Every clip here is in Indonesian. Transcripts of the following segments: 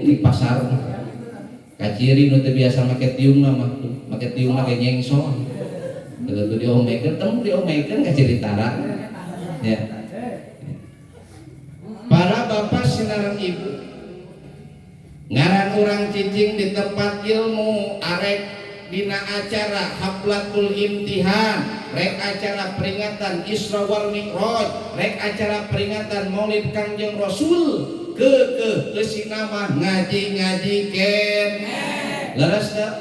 di pasar kaciri nu teu biasa make tiungna mah make tiungna ge nyengsong begitu diomekeun teu diomekeun kaciri tara ya. Para bapak sinaran ibu ngaran urang cicing di tempat ilmu arek dina acara haflatul imtihan, rek acara peringatan Isra wal Mi'raj, rek acara peringatan Maulid Kangjeng Rasul ke sinama ngaji ken leres teh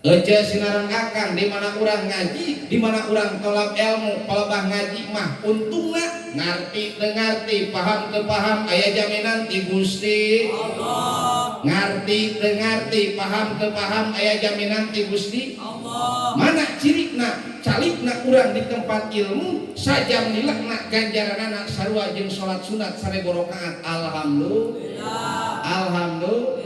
ece sinaran akang di mana urang ngaji, di mana urang tolak ilmu, palebah ngaji mah untungna ngarti teu ngarti, paham teu paham aya jaminan ti Gusti Allah. Ngarti teu ngarti, paham teu paham aya jaminan ti Gusti Allah. Mana cirikna calikna urang di tempat ilmu sajam nilakna ganjaranana sarua jeung salat sunat 1000 rakaat. Alhamdulillah. Alhamdulillah.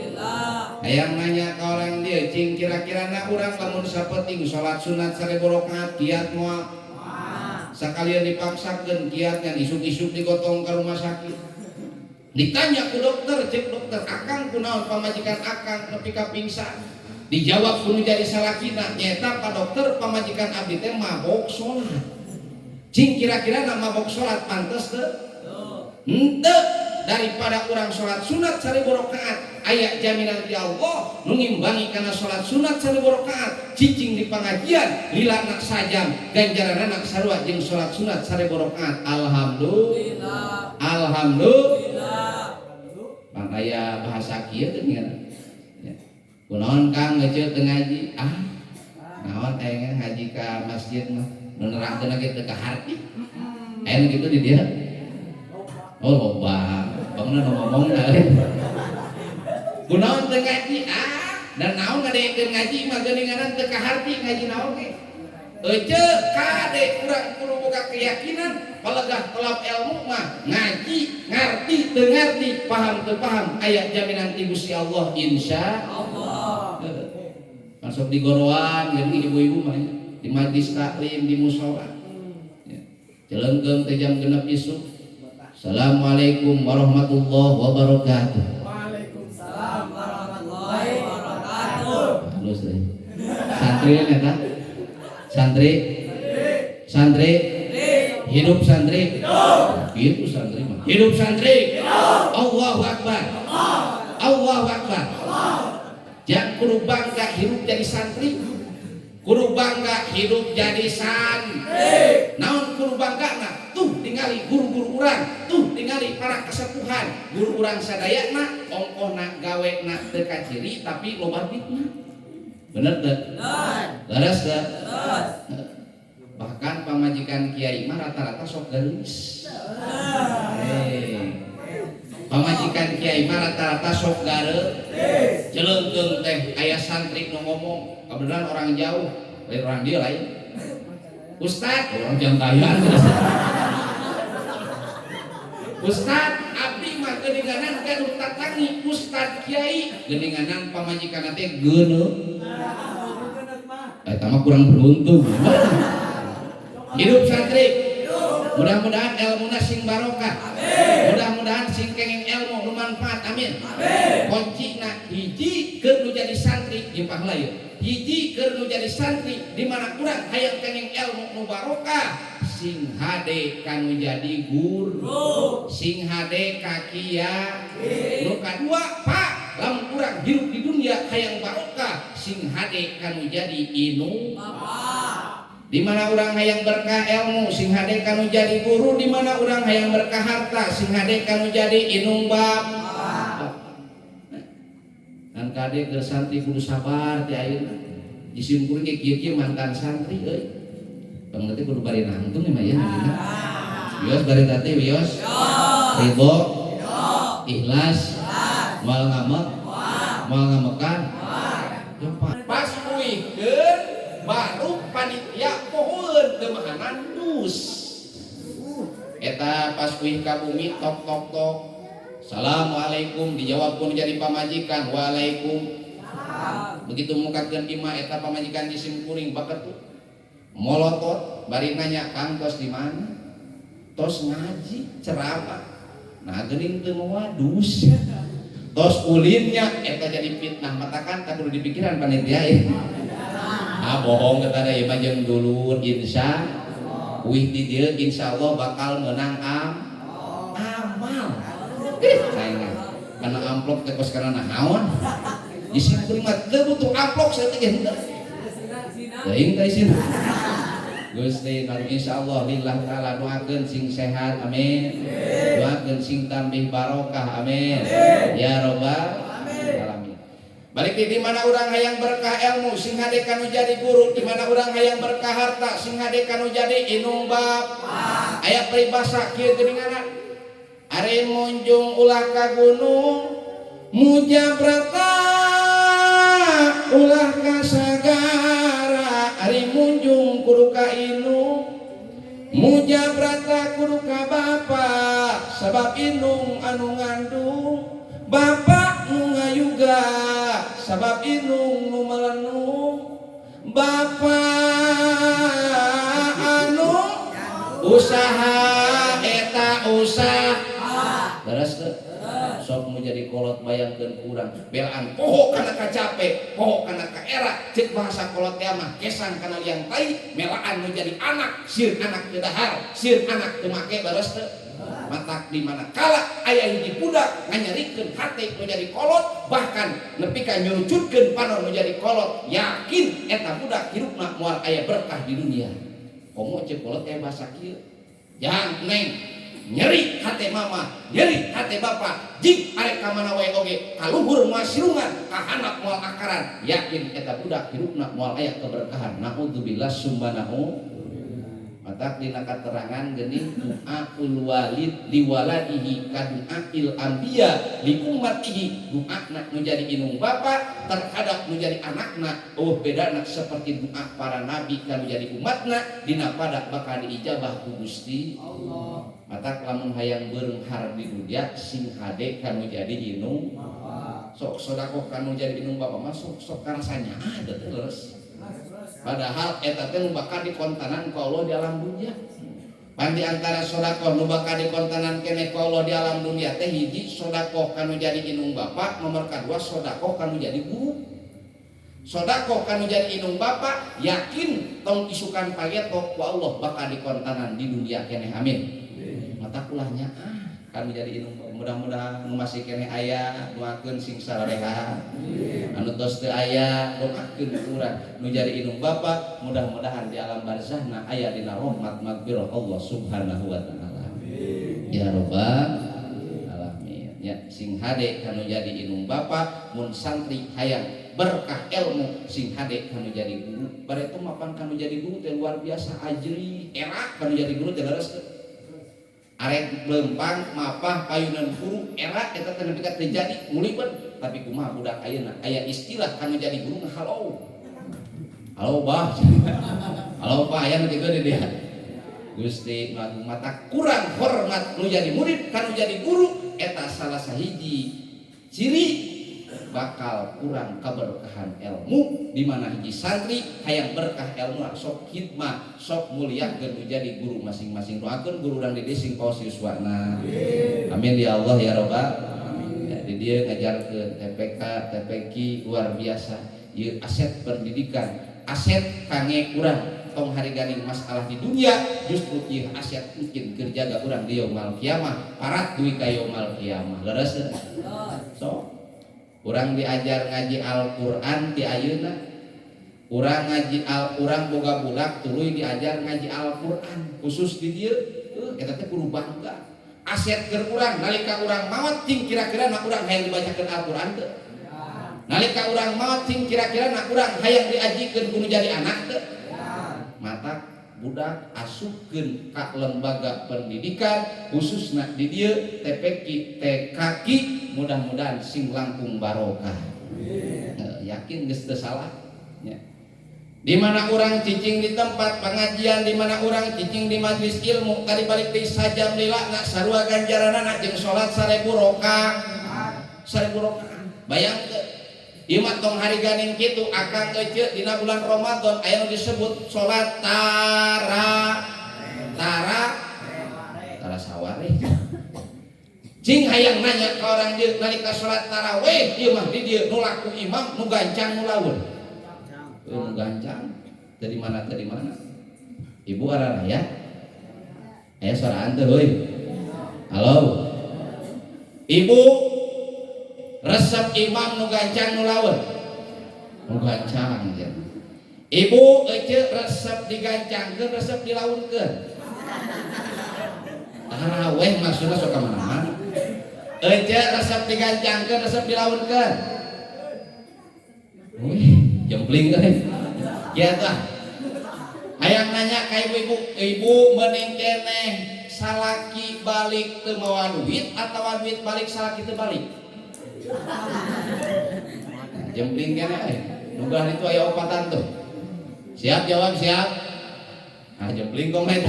Hayang nanya ka orang dia, cing kira-kira urang lamun sapenting salat sunat 1000 rakaat kiat moal sakalian dipaksakeun kiatnya isuk-isuk digotong ke rumah sakit. Ditanya ku dokter, cek dokter, akang kunaon pamajikan akang nepi ka pingsan. Dijawab kudu jadi salakina, nyata Pak dokter pamajikan abdi teh mabok salat. Cing kira-kira mabok salat pantes teu? Henteu. Daripada urang salat sunat 1000 rakaat aya jaminan ti Allah nu ngimbangi kana salat sunat 1000 rakaat cicing di pangajian lilana sajam ganjaranna sarua jeung salat sunat 1000 rakaat. Alhamdulillah. Alhamdulillah. Aya bahasa kieu teh ngan. Kunaon Kang ngeuceut teu ngaji? Naon aya ngaji ka masjid mah nu nerangkeun ge teu ka harti. Aya kitu di dieu. Oh loba, bangna nu ngomong kunaon teu ngaji? Dan naon ngadekeun ngaji mah geuninganan teu kaharti ngaji naon ge. Ece kade urang kudu boga keyakinan palegah telap ilmu mah ngaji ngarti teu ngarti, paham teu paham aya jaminan ti Gusti Allah insyaallah. Masuk di goroan jeung ibu-ibu mah di majlis taklim di mushola. Jelengkeun teh jam 6 isuk. Assalamualaikum warahmatullahi wabarakatuh. Waalaikumsalam warahmatullahi wabarakatuh. Halus deh. Santri eta? Santri? Santri? Hidup santri? Itu santri mah. Hidup santri? Allahu Akbar. Allahu Akbar. Jangan kudu bangga hidup jadi santri. Kudu bangga hidup jadi santri. Naon kudu bangga? Tuh ningali guru-guru urang, tuh ningali para kesepuhan, guru urang sadayana ongkohna gawena teu kaciri tapi loba duitna. Bener teu? Leres teu? Bahkan pamajikan kiai mah rata-rata sok gareus. Pamajikan kiai mah rata-rata sok gareus. Jelengkeun teh aya santri nu ngomong, kebenaran orang jauh, lain orang dia lain. Ustad, orang jantayan. Ustad, abdi mah geuninganan kan tatangi Ustad Kiai, geuninganan pamajikan teh geuneuh. Eta mah kurang beruntung. Hidup santri. Mudah-mudahan ilmuna sing barokah. Mudah-mudahan sing kenging ilmu nu manfaat. Amin. Kuncina hiji keur nu jadi santri jeung pahlayu. Hiji keur nu jadi santri di mana urang hayang kenging ilmu nu barokah. Sing hade kanu jadi guru, sing hade ka kiai. Nu kadua Pak, lamun urang hirup di dunia hayang barokah, sing hade kanu jadi inu bapak. Di mana urang hayang berkah ilmu, sing hade kanu jadi guru. Di mana urang hayang berkah harta, sing hade kanu jadi inung bapak. Dan kade keur santri kudu sabar ti ayeuna. Disimpulkeun ge kieu-kieu mantan santri euy. Pengerti kudu bari nangtung ya mah ya. Wios bari tati wios. Ridho. Ikhlas. Moal ngamek. Moal ngamekan. Pas muihkeun baru panitia pohoeun teu mahanan dus. Eta pas muih ka bumi tok tok tok. Assalamualaikum dijawab pun jadi pamajikan. Waalaikumsalam. Begitu mungkatkeun imah eta pamajikan disimkuring baketut. Molotot bari nanya Kang tos di mana? Tos ngaji ceramah. Nah geuning teu moal dus. tos ulinnya eta jadi fitnah matakan tak perlu dipikiran panitia ya. Bohong kata ada ieu jeung dulur insya wih di dieu insyaallah bakal menang amal. Saingan kana amplop teh kos kana naon? Isi terima teu butuh amplop saya teh henteu. Teuing teh isina. Gusti kanu insyaallah lillah taala doakeun sing sehat amin. Doakeun sing tambih barokah amin. Ya rabbal alamin. Balik di mana orang hayang berkah ilmu sing hade kanu jadi guru, di mana orang hayang berkah harta sing hade kanu jadi inung bapa. Aya peribahasa kieu geuninganna. Ari munjung ulah ka gunung mujabrata ulah ka sagara. Ari munjung kudu ka inung mujabrata kudu ka bapa sabab inung anu ngandung bapa nu ngayuga sabab inung nu melenung bapa anu usaha eta usaha terus sok mau jadi kolot bayangkeun kurang belaan poho kana kacape poho kana kaera cek bahasa kolot teh mah kesan kana liang tai melaan nu jadi anak sieun anak teu dahar sieun anak teu make baros teu matak di mana kala aya hiji budak nganyarikeun hate nu jadi kolot bahkan nepi ka nyucutkeun panon nu jadi kolot yakin eta budak hirupna moal aya berkah di dunia. Komo cek kolot teh bahasa kieu jang neng nyeri hate mama, nyeri hate bapa, jik arek ka mana wae oge kaluhur moal sirungan, kahanap moal akaran, yakin eta budak hirupna moal aya keberkahan. Naudzubillah sumbanahu. Matak dina katerangan geuning du'aul walid liwaladihi ka du'ail anbiya li ummatihi. Du'ana nu jadi inung bapa terhadap nu jadi anakna bedana seperti doa para nabi ka nu jadi umatna dina pada bakal diijabah ku Gusti Allah. Matak lamun hayang beunghar di dunia sing hade ka nu jadi inung sok sedekah ka nu jadi inung bapa mah sok karasanya ada terus. Padahal eta teh nu bakal dikontanan ku Allah di alam dunia. Pan di antara sedekah nu bakal dikontanan keneh ku Allah di alam dunia teh hiji sedekah kanu jadi inung bapa, nomor kadua sedekah kanu jadi guru. Sedekah kanu jadi inung bapa yakin tong isukan pageto ku Allah bakal dikontanan di dunia keneh amin. Mata kulahnya kanu jadi inung mudah-mudahan nu masih keneh aya doakeun sing saleha anu tos teu aya doakeun urang nu jadi inung bapa mudah-mudahan di alam barzahna aya dina rahmat magfirah Allah subhanahu wa taala ya rabbal alamin ya sing hade kanu jadi inung bapa mun santri hayang berkah ilmu sing hade kanu jadi guru bareto mapan kanu jadi guru teh luar biasa ajri era kanu jadi guru teh leres arek lempang mapah payunan guru era eta teh nepi ka terjadi mulibet tapi kumaha budak ayeuna aya istilah kanu jadi guru halo bah halo pak aya nu kitu di dia Gusti mata kurang hormat nu jadi murid kanu jadi guru eta salah sahiji ciri bakal kurang keberkahan ilmu di mana hiji santri hayang berkah ilmu sok hikmah sok muliakeun nu jadi guru masing-masing doakeun guru urang di dieu sing paos yuswana amin ya Allah ya rabbal alamin. Di dieu ngajarkeun TPK TPQ luar biasa ieu aset pendidikan aset kangge urang tong hariganing masalah di dunia justru ieu aset mungkin keur jaga urang di yaumul kiamah parat duwi ka yaumul kiamah leres so urang diajar ngaji Al-Qur'an ti ayeuna urang ngaji urang boga budak tuluy diajar ngaji Al-Qur'an khusus di dieu eta teh kudu bangga aset keur urang nalika urang maot ting kira-kira na urang hayang dibacakeun Al-Qur'an teu nalika urang maot ting kira-kira na urang hayang diajikeun kudu jadi anak teu mata budak asupkeun ka lembaga pendidikan khususna di dieu TPQ TKQ mudah-mudahan sing langkung barokah yakin geus teu salah ya. Di mana orang cicing di tempat pengajian di mana orang cicing di majelis ilmu tadi balik deui sajam lilana sarua ganjaranana jeung salat 1000 rakaat bayangkeun ieu mah tong hariganing kitu akang ece dina bulan Ramadan aya nu disebut salat tara saware Cing hayang nanya ke orang dia nalika salat tarawih ieu mah di dieu nu laku imam nu gancang nu lamun. Nu gancang dari mana ke mana? Ibu arana ya? Aya soraan teh euy. Halo. Ibu resep imam nu gancang nu lamun. Nu gancang ya. Ibu ece resep digancangkeun resep dilaunkeun. Tarawih maksudna sok ka mana-mana. Ece resep digancangkeun resep dilaunkeun. Wih, jempling euy. Kieu tah. Hayang nanya ka ibu-ibu, ibu mending keneh salaki balik teu mawa duit atawa duit balik salaki teu balik? Jempling keneh euy. Nugah itu aya opatan tuh. Siap jawab siap. Nah jempling kong itu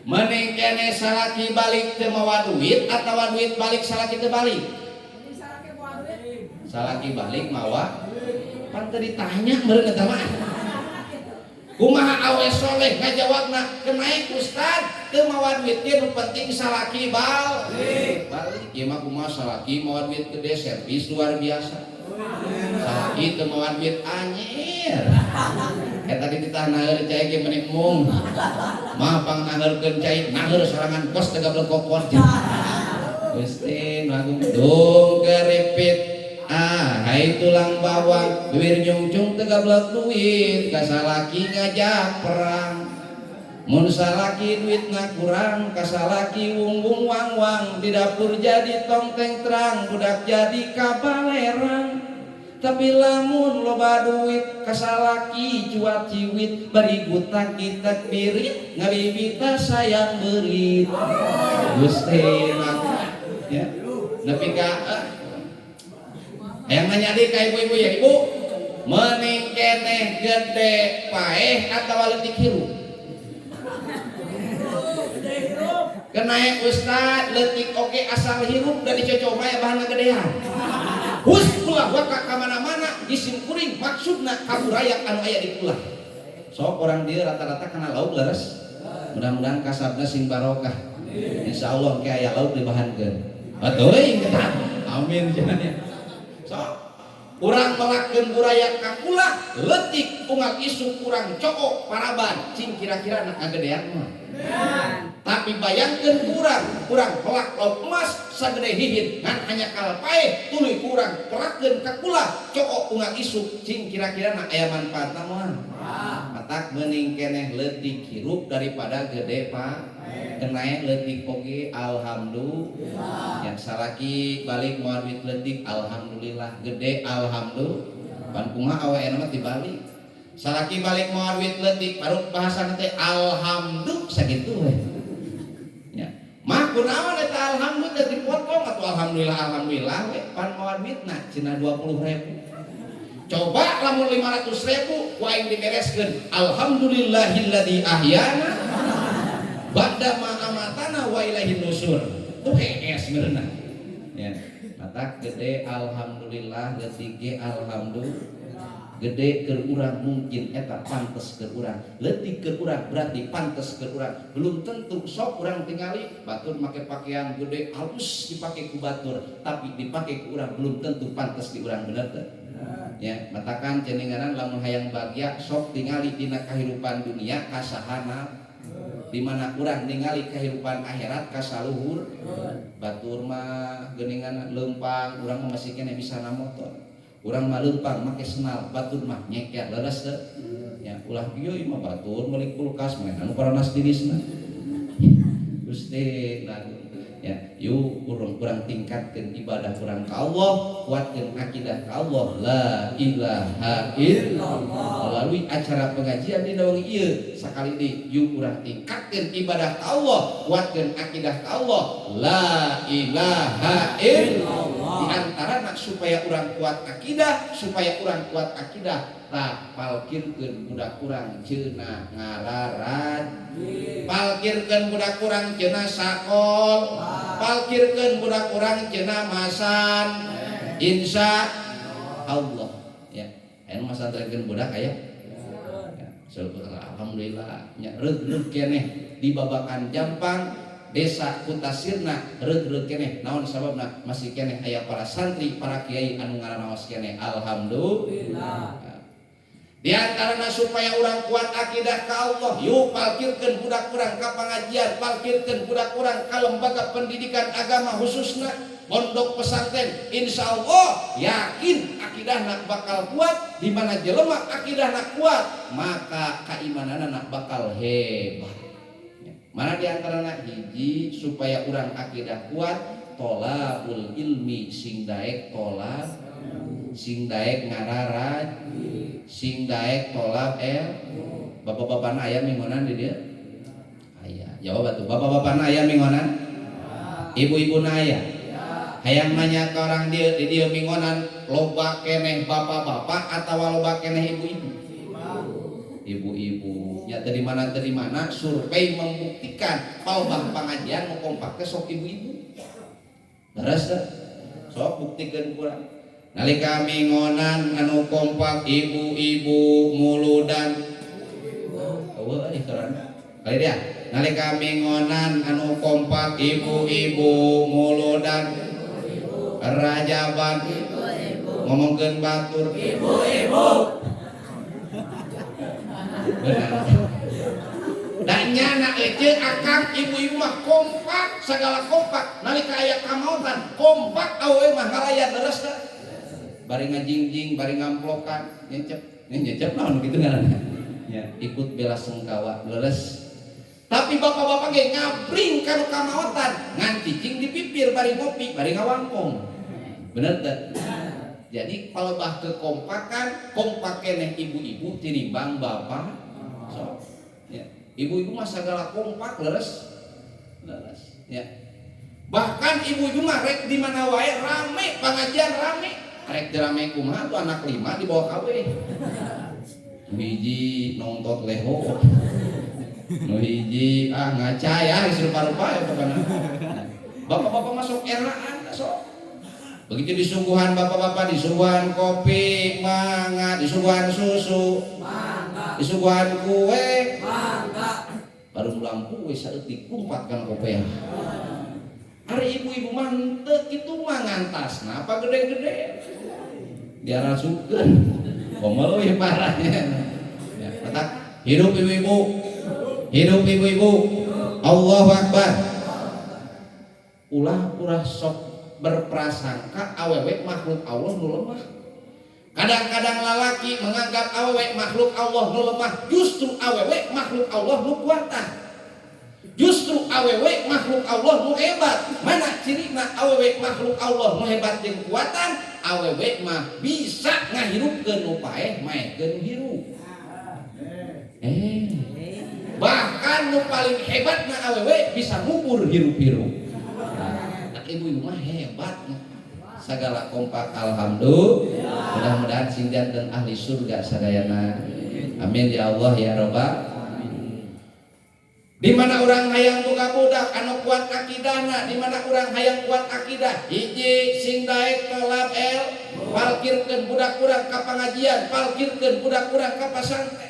mending keneh salaki balik teu mawa duit atawa duit balik salaki teu balik? Salaki balik mawa. Pan teu ditanya meureun eta mah. Kumaha awe soleh ngajawabna kenaik ustad teu mawa duit ge nu penting salaki balik. Ieu mah kumaha salaki mawa duit gede servis luar biasa. Salaki teu mawa duit anyir. Eta di titah naeur cai ge menik mung. Mah pang naheurkeun cai naeur sarangan kos teu gablek kokon. Gusti nu agung dung keripit. Hai tulang bawang bibir nyungcung teu gablek duit ka salaki ngajak perang. Mun salaki duitna kurang ka salaki wung-wung wang-wang di dapur jadi tongteng terang budak jadi kabalerang. Tapi lamun loba duit ka salaki cuat ciwit bari butak kita pirit ngabibita sayang beurit. Gusti maka ya nepi ka yang nanya di ka ibu-ibu ya ibu mending keneh gede paeh atawa leutik hirup? Kenaik ustad leutik oke asal hirup da dicocok mah bahan gedean. Hus ulah wa ka mana-mana isim kuring maksudna kaburayak anu aya di ulah. Sok orang dia rata-rata kana lauk leres. Mudah-mudahan kasabna sing barokah. Insyaallah ke aya lauk dibahankeun. Atuh euy amin cenah. So, urang melakeun buraya kakula leutik unggal isuk urang cokok paraban cing kira-kira nak ngagedean mah. Tapi bayangkeun urang pelak lauk emas sagede hihit ngan hanya kal paeh tuluy urang pelakeun kakula cokok unggal isuk cing kira-kira nak aya manfaatna mah. Matak mending keneh leutik hirup daripada gede pak. Kenaik leutik oge alhamdulillah. Yang salaki balik moal duit leutik alhamdulillah, gede alhamdulillah. Pan kumaha aweena mah dibalik. Salaki balik moal duit leutik parut bahasa teh alhamdulillah sakitu we. Ya. Mah kunaon eta alhamdulillah dipotong atuh alhamdulillah we pan moal duitna cenah 20.000. Coba lamun 500.000 wae dibereskeun alhamdulillahilladzi ahyana ba'da ma amatana wa ilaihin nusur. Tuh hees meureunna. Ya. Matak gede alhamdulillah, leutik ge alhamdulillah. Gede keur urang mungkin eta pantes keur urang. Leutik keur urang berarti pantes keur urang. Belum tentu sok urang tingali batur make pakaian gede halus dipake ku batur, tapi dipake ku urang belum tentu pantes di urang bener teh. Ya, matakan cenenganan lamun hayang bahagia sok tingali dina kahirupan dunia kasahana. Di mana urang ningali kehidupan akhirat ka saluhur batur mah geuningan leumpang urang mah masih kena bisa na motor urang mah leumpang make senal batur mah nyeker leres teh ya ulah kieu mah batur meuli kulkas mah anu paranas dirisna Gusti lagu ya yuk urang tingkatkeun ibadah urang ka Allah kuatkeun akidah ka Allah la ilaha illallah. Melalui acara pengajian di daung ieu sakali di yuk urang tingkatkeun ibadah ka Allah kuatkeun akidah ka Allah la ilaha illallah. Di antarana supaya urang kuat akidah tah palkirkeun budak urang ceunah ngararan, palkirkeun budak urang ceunah sakol, palkirkeun budak urang ceunah masan. Insya Allah ya anu masantrenkeun budak aya ya, alhamdulillah nya reug keneh di babakan Jampang desa kutasirna reug-reug keneh naon sababna masih keneh aya para santri para kiai anu ngarantos keneh alhamdulillah. Di antarana supaya urang kuat akidah ka Allah, yuk palkirkeun budak urang ka pangajian, palkirkeun budak urang ka lembaga pendidikan agama khususna pondok pesantren. Insyaallah yakin akidahna bakal kuat, di mana jelema akidahna kuat maka keimananna bakal hebat. Mana di antarana hiji supaya urang akidah kuat tolabul ilmi sing daek tolab sing daek ngararaj sing daek tolab bapak-bapak aya mingonan di dia aya jawab atuh bapak-bapak aya mingonan ibu-ibu aya hayang nanya ke orang dia di dia mingonan loba keneh bapak-bapak atau loba keneh ibu-ibu ibu-ibu ya dari mana survei membuktikan paubah pengajian mau kompak ke sok ibu-ibu beres sok buktikan kurang nalika mingonan anu kompak ibu-ibu muludan eueuh keren kali dia nalika mingonan anu kompak ibu-ibu muludan rajaban ngomongkeun batur ibu-ibu benar dan nyana ece akang ibu-ibu mah kompak segala kompak nalika aya kamautan kompak awewe mah ngalayan leres dah bari ngajingjing bari ngamplokan nyecep naon gitu ngaranna ya ikut bela sungkawa leres tapi bapak-bapak ge ngabring kanu kamautan ngan cicing di pipir bari ngopi bari ngawangkong bener teh jadi kalau bah kekompakan kompak keneh ibu-ibu tinimbang bapak so ya ibu-ibu mah segala kompak leres ya bahkan ibu-ibu mah rek di mana wae rame pengajian rame rek rame kumaha tuh anak 5 dibawa kawe hiji nongtot leho nu hiji ngaca ya rupa-rupa ya pokoknya bapak-bapak masuk eraan sok begitu disuguhan bapak-bapak disuguhan kopi mangga disuguhan susu mangga disuguhan kue mangga baru mulang kue saeutik kumpat kan kopi hari ibu-ibu mah teu kitu mah ngantasna apa gede-gede diarasukeun komel we parahnya ya matak hidup ibu-ibu Allahu Akbar ulah sok berprasangka awewe makhluk Allah nu lemah. Kadang-kadang lalaki menganggap awewe makhluk Allah nu lemah, justru awewe makhluk Allah nu kuatah. Justru awewe makhluk Allah nu hebat. Mana cirina awewe makhluk Allah nu hebat jeung kuatan? Awewe mah bisa ngahirupkeun nu paeh maekeun hirup. Bahkan nu paling hebatna awewe bisa ngubur hirup-hirup. Ibu-ibu mah hebat segala kompak alhamdulillah mudah-mudahan sing dan ahli surga sadayana amin ya Allah ya Rabbal di mana orang hayang boga budak anu kuat akidahna di mana orang hayang kuat akidah hiji sing daek tolab parkirkeun budak urang ka pangajian parkirkeun budak urang ka pasantren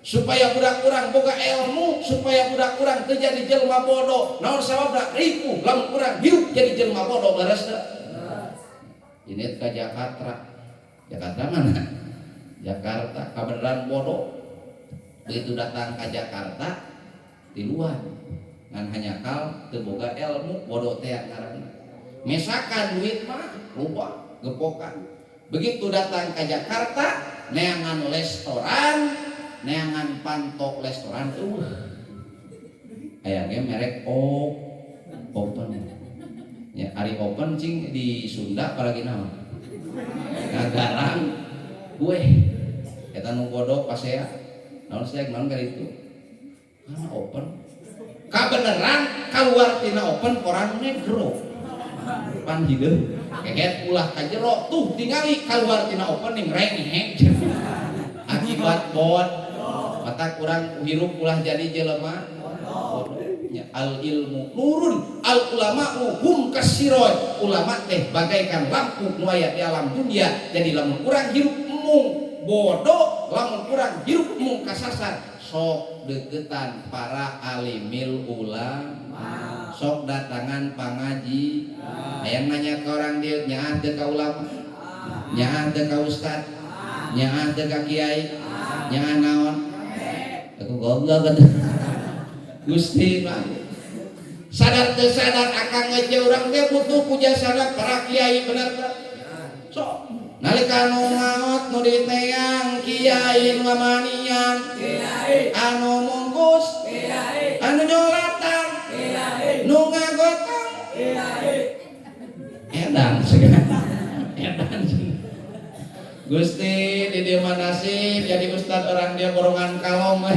supaya budak urang boga ilmu supaya budak urang teu jadi jelema bodoh naon sababna ripuh lamun urang hirup jadi jelema bodoh leres teh ini ka Jakarta mana Jakarta kabeneran bodoh begitu datang ke Jakarta di luar ngan hanya kal teu boga ilmu bodoh teh ngaranna mesakan duit mah lupa gepokan begitu datang ke Jakarta neangan restoran neangan pantok restoran ayahnya merek open ya hari open cing di Sunda apalagi naon ngagarang gue eta nu godok pas ya naon saya naon kali itu karena open kabeneran keluar tina open orang negro pan hideung keget ulah ka jero tuh tingali keluar tina open ning rengeh akibat bot mata kurang hirup ulah jadi jelema bodohnya al ilmu nurun al ulama'u hum kasiroy ulama teh bagaikan lampu nu aya di alam dunia jadi lamun kurang hirup mung bodoh lamun kurang hirup mung kasasar sok deketan para alimil ulama, sok datangan pangaji. Hayang nanya ke orang dia, nyaah teu ka ulama, nyaah teu ka ustad, nyaah teu ka kiai, nyaah naon? Aku goblok atuh. Gusti mah sadar teu sadar akan ngeje urang teh butuh ku jasana para kiai bener teh. Sok nalika nu ngaot nu diteang kiai nu ngamanian, kiai anu mungkus, kiai anu nyolatan, kiai nu ngagotong, kiai edan segala edan. Gusti di dieu mah nasib jadi ustad orang dia borongan kalong we.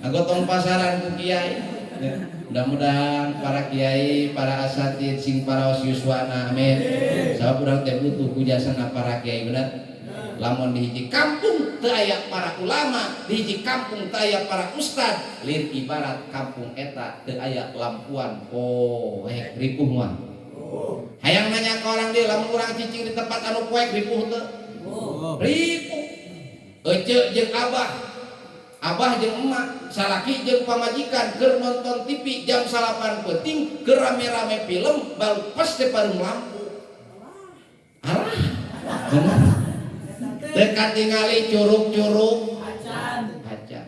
Agotong pasaran ku kiai. Ya, mudah-mudahan para kiai, para asatid sing para yuswana amin. Sabab urang teh butuh ku jasana para kiai bener. Lamun di hiji kampung teu aya para ulama, di hiji kampung teu aya para ustad, lin ibarat kampung eta teu aya lampuan poek ripuh mah. Hayang nanya ke orang dia lamun urang cicing di tempat anu poek ripuh teu? Ripuh. Ece jeung abah jeung emak, salaki jeung pamajikan keur nonton TV jam 8 penting keur rame-rame film baru pas teh pareung lampu. Alah. Bener. Teu katingali curug-curug acan.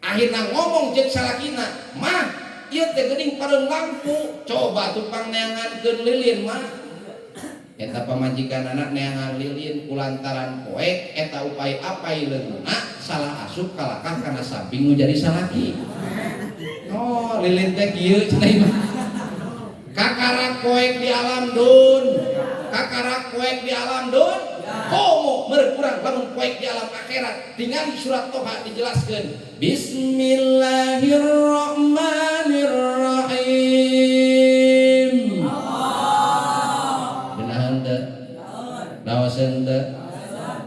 Akhirna ngomong jeung salakina, "Mah, ieu teh geuning pareung lampu. Coba tupang neangankeun lilin mah." Eta pamajikan anak neangan lilin kulantaran poek eta upay apai leungeuna salah asup kalakah kana samping nu jadi salaki. Oh, lilin teh kieu cenah ieu. Kakarak poek di alam dun. Kakarak poek di alam dun. Komo meureun urang lamun poek di alam akhirat. Tingali surat Toha dijelaskeun. Bismillahirrahmanirrahim. Nawasen teh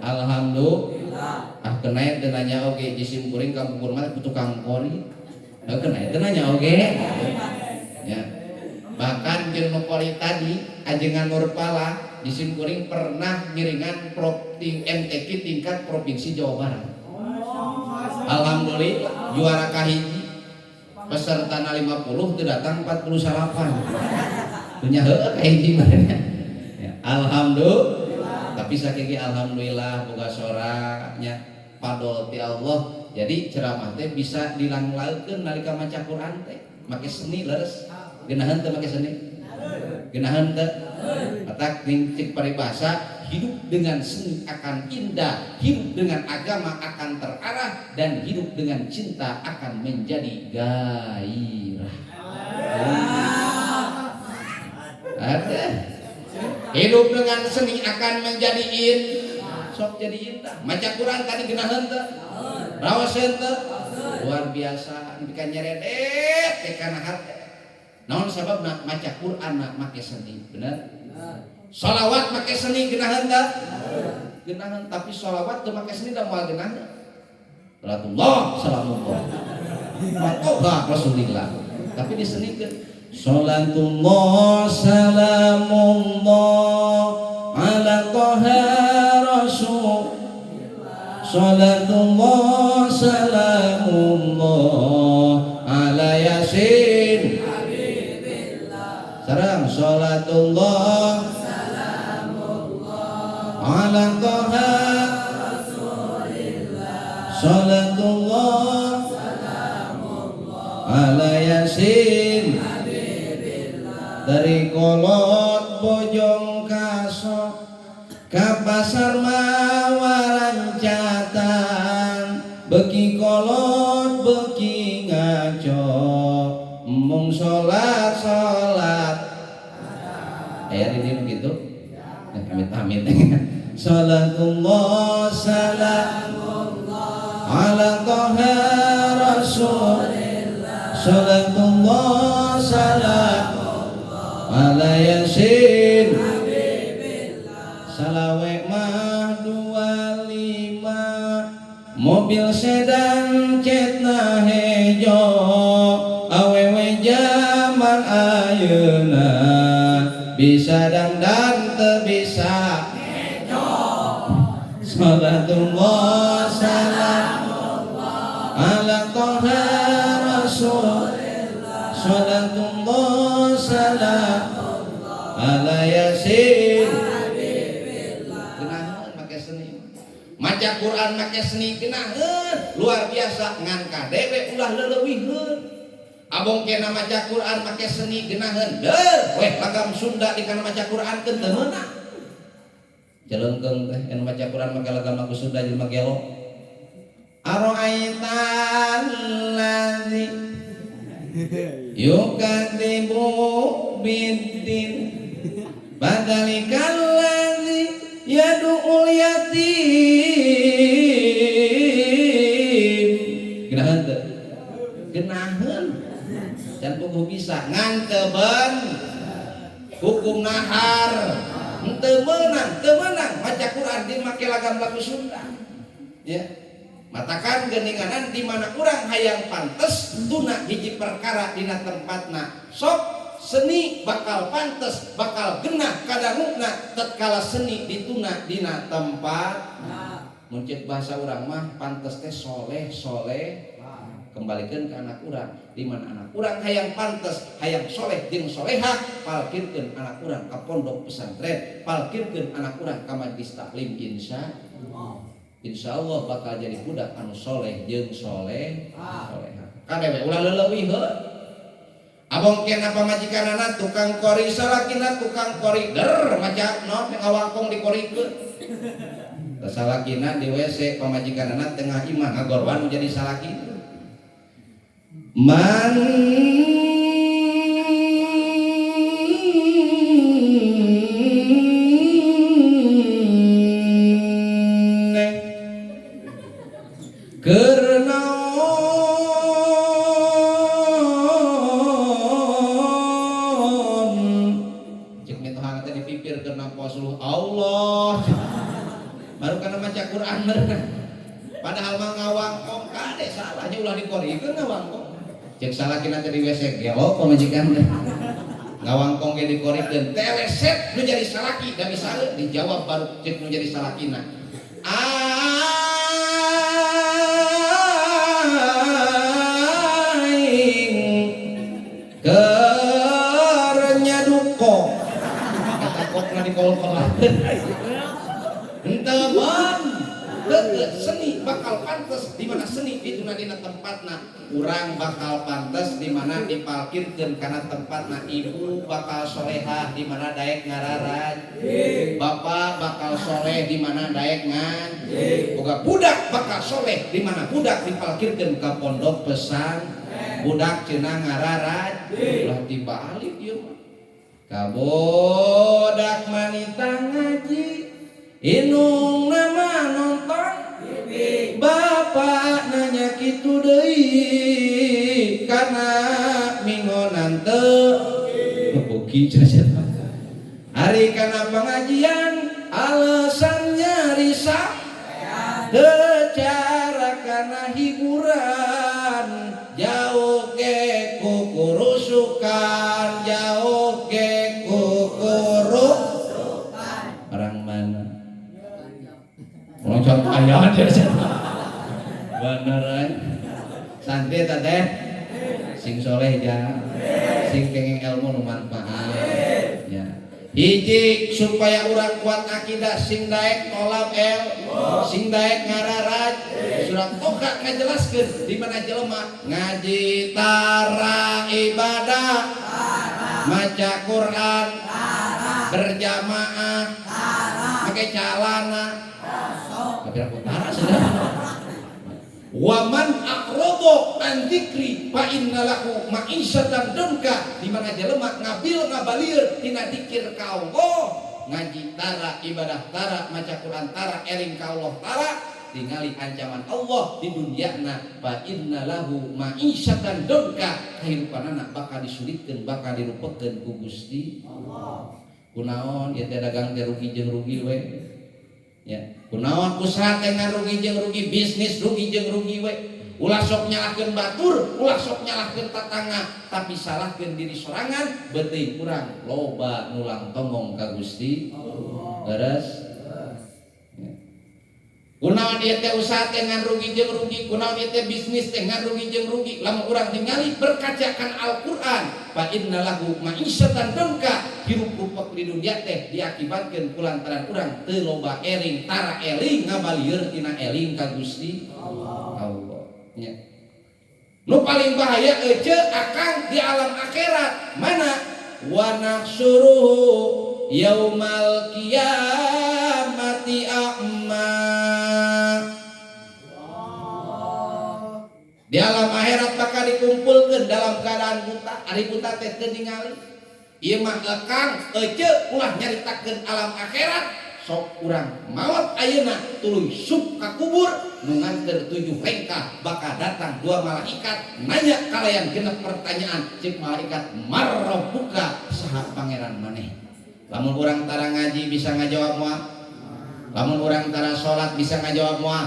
alhamdulillah kenait teh nanya oge jisim kuring ka bubur mah tukang kori kenait teh nanya oge ya bahkan jeung nu kori tadi ajengan Nurpala jisim kuring pernah ngiringan MTQ tingkat provinsi Jawa Barat. Alhamdulillah juara kahiji peserta 50 teu datang 48 punya heueuh kahiji barenya ya alhamdulillah. Tapi sakiki alhamdulillah boga soranya padol ti Allah. Jadi ceramah teh bisa dilanglaukeun nalika maca Quran teh. Make seni leres. Geunaheun teu make seni? Geunaheun teu? Atak cik paribasa hidup dengan seni akan indah, hidup dengan agama akan terarah dan hidup dengan cinta akan menjadi gairah. Ada hidup dengan seni akan menjadi sok jadi indah. Maca Quran tadi geunaheun teh? Raoseun teh? Luar biasa pikeun nyeredet teh kana hate. Naon sababna maca Quran make seni, bener? Shalawat make seni geunaheun teh? Geunaheun, tapi shalawat teu make seni da moal geunaheun. Salatullah, salamullah. Matoba Rasulillah. Tapi disenikeun. Salatullah salamullah ala Taha Rasul. Salatullah salamullah ala Yasin Habibillah. Sareng salatullah salamullah ala Taha Rasulillah. Salatullah salamullah ala Yasin dari kolot bojong kaso ka pasar mawarancatan beki kolot beki ngaco mung salat aya di dieu kitu amit-amit salatullah salamullah ala Taha Rasulillah. Salatullah salam ala Yasin Habibillah. Salawe mah 25 mobil sedan cetna hejo awewe zaman ayeuna bisa dangdan teu bisa hejo. Salatullah salamullah maca Quran make seni geunaheun luar biasa ngan kadewe ulah leuleuwihkeun. Abong kena maca Quran make seni geunaheun deuh weh lagam Sunda dikana maca Quran teu meunang. Jelengkeung teh anu maca Quran make lagam lagu Sunda jelema gelo. Ara'aitan ladzi yukadzibu biddin fadzalikal ladzi yad'ul yatim. Geunaheun teu? Geunaheun. Can kudu bisa ngan teu ben hukum nahar. Teu meunang maca Quran di make lagam lagu Sunda. Ya. Matakan geuninganan di mana urang hayang pantes tuna hiji perkara dina tempatna. Sok seni bakal pantes, bakal genah kadanguna tatkala seni dituna dina tempat. Mun ceuk bahasa urang mah pantes teh soleh. Kembalikan ke anak urang di mana anak urang hayang pantes, hayang soleh jeung solehah, palkirkeun anak urang ka pondok pesantren, palkirkeun anak urang ka majelis taklim insyaallah bakal jadi budak anu soleh jeung solehah. Kadewe ulah leuleuwihkeun. Abong kena pamajikanana tukang kori salakina tukang kori der maca naon ngawangkong dikorikeun. Salakina di WC pamajikanana tengah imah ngagorwan jadi salaki. Man Allah baru kana maca Quran padahal mah ngawangkong kade salahnya ulah dikorikeun ngawangkong cek salakina teh di WC gelo pamajikan teh ngawangkong ge dikorikeun teleset nu jadi salaki da bisa dijawab baru cek nu jadi salakina aing keur nyaduko kata kokna dikol-kolan henteu man seni bakal pantes di mana seni dituna dina tempatna. Urang bakal pantes di mana dipalkirkeun kana tempatna. Ibu bakal solehah di mana daek ngararaj. Bapak bakal soleh di mana daek ngaji. Boga budak bakal soleh di mana budak dipalkirkeun ka pondok pesan. Budak cenah ngararaj. Ulah dibalik ieu mah. Kabodak manita ngaji. Inung nama nonton bapak nanya kitu deui karena mingonan teu beuki cacat hari kana pengajian alasannya risah cara kana hiburan jauh ke kukurusukan jauh ke kukurusukan orang mana loncat ayah dia beneran santri teh sing soleh ja sing kenging ilmu nu manfaat ya hiji supaya urang kuat akidah sing daek tolab sing daek ngararaj surat Toha ngajelaskeun di mana jelema ngaji tara ibadah maca Quran berjamaah pakai calana kabeh utara sudah waman aqrada an dzikri fa innalahu ma'isyatan dunka di mana jelema ngabil ngabalieur tina dzikir ka Allah ngaji tara ibadah tara maca Quran tara eling ka Allah tara tingali ancaman Allah di duniana fa innalahu ma'isyatan dunka kahirupanana bakal disulitkeun bakal dirupekeun ku Gusti Allah. Kunaon ieu teh dagang teh rugi jeung rugi we ya kunaon usaha teh ngarugi jeung rugi bisnis rugi jeung rugi we ulah sok nyalahkeun batur ulah sok nyalahkeun tatangga tapi salahkeun diri sorangan beuteung urang loba nulang tongong ka Gusti leres ya. Kunaon kunaon ieu teh usaha teh ngan rugi jeung rugi, kunaon ieu teh bisnis teh ngan rugi jeung rugi. Lamun urang ningali berkacakan Al-Qur'an, fa innalahu ma'isyatan dongka, hirup rupek di dunia teh diakibatkeun kulantaran urang teu loba eling, tara eling ngabalieur tina eling ka Gusti Allah. Nya. Nu paling bahaya ece akang di alam akhirat mana? Wa nahsyuruhu yaumal qiyamati a'ma. Di alam akhirat bakal dikumpulkeun dalam keadaan buta, ari buta teh teu ningali. Ieu mah ekang ece ulah nyaritakeun alam akhirat, sok urang maot ayeuna tuluy sup ka kubur nu nganter 7 rengkah bakal datang 2 malaikat nanya kalayan genep pertanyaan cek malaikat marrabbuka saha pangeran maneh. Lamun urang tara ngaji bisa ngajawab moal, lamun urang tara salat bisa ngajawab moal,